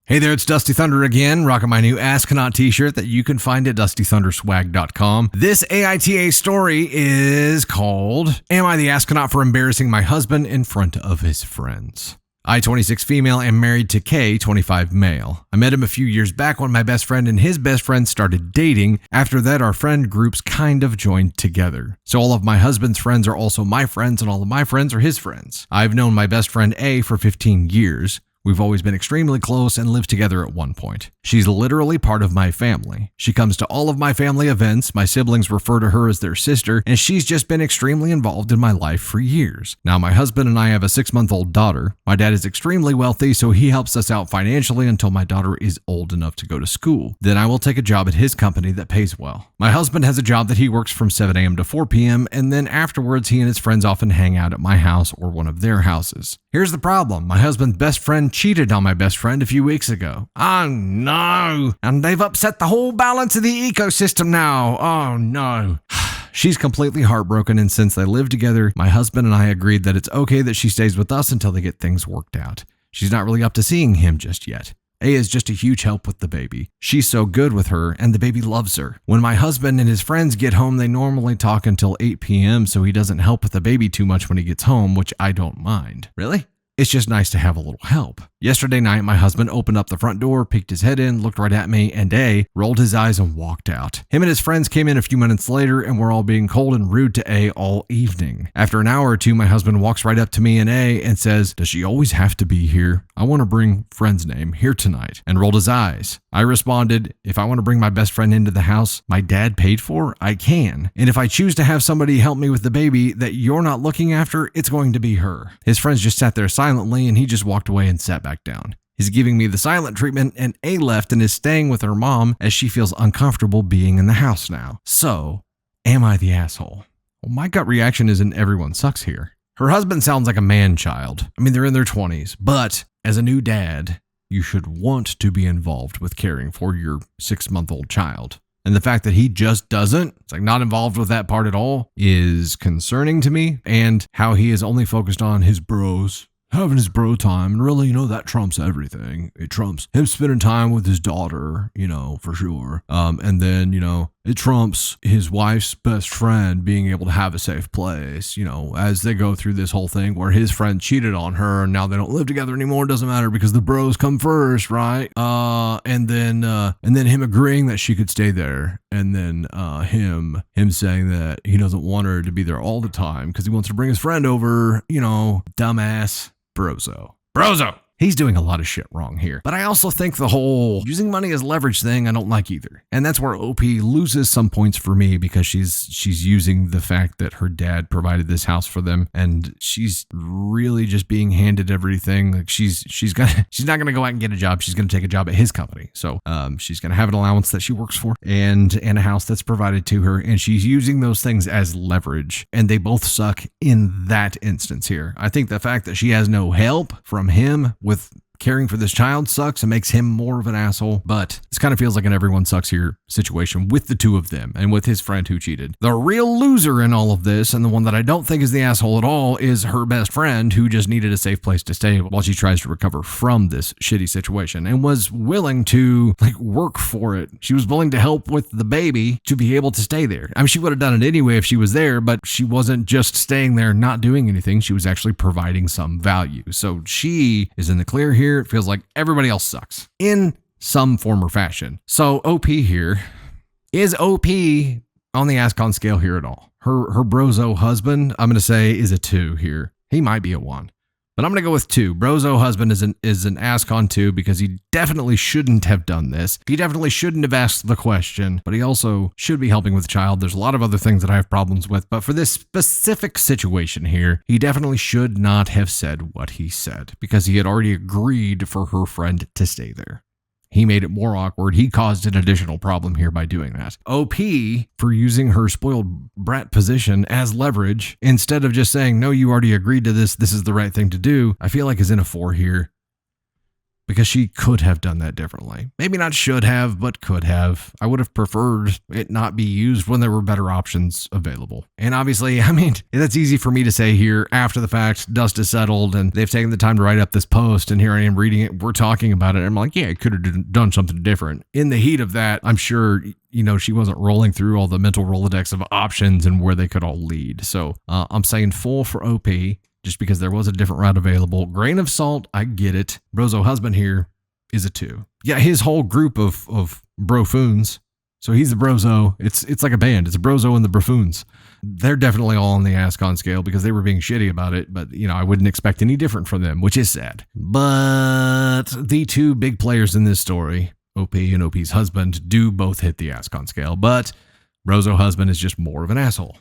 Hey there, it's Dusty Thunder again, rocking my new Ascon t-shirt that you can find at dustythunderswag.com. This AITA story is called, Am I the Astronaut for Embarrassing My Husband in Front of His Friends? I, 26 female, am married to K, 25 male. I met him a few years back when my best friend and his best friend started dating. After that, our friend groups kind of joined together. So all of my husband's friends are also my friends, and all of my friends are his friends. I've known my best friend A for 15 years. We've always been extremely close and lived together at one point. She's literally part of my family. She comes to all of my family events. My siblings refer to her as their sister, and she's just been extremely involved in my life for years. Now, my husband and I have a 6-month-old daughter. My dad is extremely wealthy, so he helps us out financially until my daughter is old enough to go to school. Then I will take a job at his company that pays well. My husband has a job that he works from 7 a.m. to 4 p.m., and then afterwards he and his friends often hang out at my house or one of their houses. Here's the problem. My husband's best friend cheated on my best friend a few weeks ago. Oh no! And they've upset the whole balance of the ecosystem now. Oh no. She's completely heartbroken, and since they live together, my husband and I agreed that it's okay that she stays with us until they get things worked out. She's not really up to seeing him just yet. A is just a huge help with the baby. She's so good with her, and the baby loves her. When my husband and his friends get home, they normally talk until 8 p.m., so he doesn't help with the baby too much when he gets home, which I don't mind. Really? It's just nice to have a little help. Yesterday night, my husband opened up the front door, peeked his head in, looked right at me, and A rolled his eyes and walked out. Him and his friends came in a few minutes later and were all being cold and rude to A all evening. After an hour or two, my husband walks right up to me and A and says, "Does she always have to be here? I want to bring friend's name here tonight," and rolled his eyes. I responded, "If I want to bring my best friend into the house my dad paid for, I can. And if I choose to have somebody help me with the baby that you're not looking after, it's going to be her." His friends just sat there silently, and he just walked away and sat back down. He's giving me the silent treatment, and A left and is staying with her mom as she feels uncomfortable being in the house now. So, am I the asshole? Well, my gut reaction isn't everyone sucks here. Her husband sounds like a man-child. I mean, they're in their 20s, but as a new dad, you should want to be involved with caring for your 6-month-old child. And the fact that he just doesn't, it's like not involved with that part at all, is concerning to me. And how he is only focused on his bros, having his bro time, and really, that trumps everything. It trumps him spending time with his daughter, for sure. And then, it trumps his wife's best friend being able to have a safe place, as they go through this whole thing where his friend cheated on her and now they don't live together anymore. It doesn't matter because the bros come first, right? And then him agreeing that she could stay there. And then him saying that he doesn't want her to be there all the time because he wants to bring his friend over, dumbass. Brozo. He's doing a lot of shit wrong here. But I also think the whole using money as leverage thing I don't like either. And that's where OP loses some points for me because she's using the fact that her dad provided this house for them, and she's really just being handed everything. Like she's not gonna go out and get a job. She's gonna take a job at his company. So she's gonna have an allowance that she works for and a house that's provided to her, and she's using those things as leverage. And they both suck in that instance here. I think the fact that she has no help from him with caring for this child sucks and makes him more of an asshole, but this kind of feels like an everyone sucks here situation with the two of them and with his friend who cheated. The real loser in all of this, and the one that I don't think is the asshole at all, is her best friend who just needed a safe place to stay while she tries to recover from this shitty situation and was willing to work for it. She was willing to help with the baby to be able to stay there. I mean, she would have done it anyway if she was there, but she wasn't just staying there not doing anything. She was actually providing some value. So she is in the clear here. It feels like everybody else sucks in some form or fashion. So OP here, is OP on the ascon scale here at all? Her brozo husband, I'm going to say, is a 2 here. He might be a 1, but I'm going to go with 2. Brozo husband is an ascon 2 because he definitely shouldn't have done this. He definitely shouldn't have asked the question, but he also should be helping with the child. There's a lot of other things that I have problems with, but for this specific situation here, he definitely should not have said what he said because he had already agreed for her friend to stay there. He made it more awkward. He caused an additional problem here by doing that. OP for using her spoiled brat position as leverage instead of just saying, no, you already agreed to this. This is the right thing to do. I feel like is in a 4 here. because she could have done that differently. Maybe not should have, but could have. I would have preferred it not be used when there were better options available. And obviously, I mean, that's easy for me to say here after the fact. Dust is settled and they've taken the time to write up this post, and here I am reading it. We're talking about it. I'm like, yeah, I could have done something different. In the heat of that, I'm sure, she wasn't rolling through all the mental Rolodex of options and where they could all lead. So I'm saying full for OP. Just because there was a different route available. Grain of salt, I get it. Brozo husband here is a 2. Yeah, his whole group of brofoons. So he's the brozo. It's like a band. It's a brozo and the brofoons. They're definitely all on the ascon scale because they were being shitty about it. But, I wouldn't expect any different from them, which is sad. But the 2 big players in this story, OP and OP's husband, do both hit the ascon scale. But brozo husband is just more of an asshole.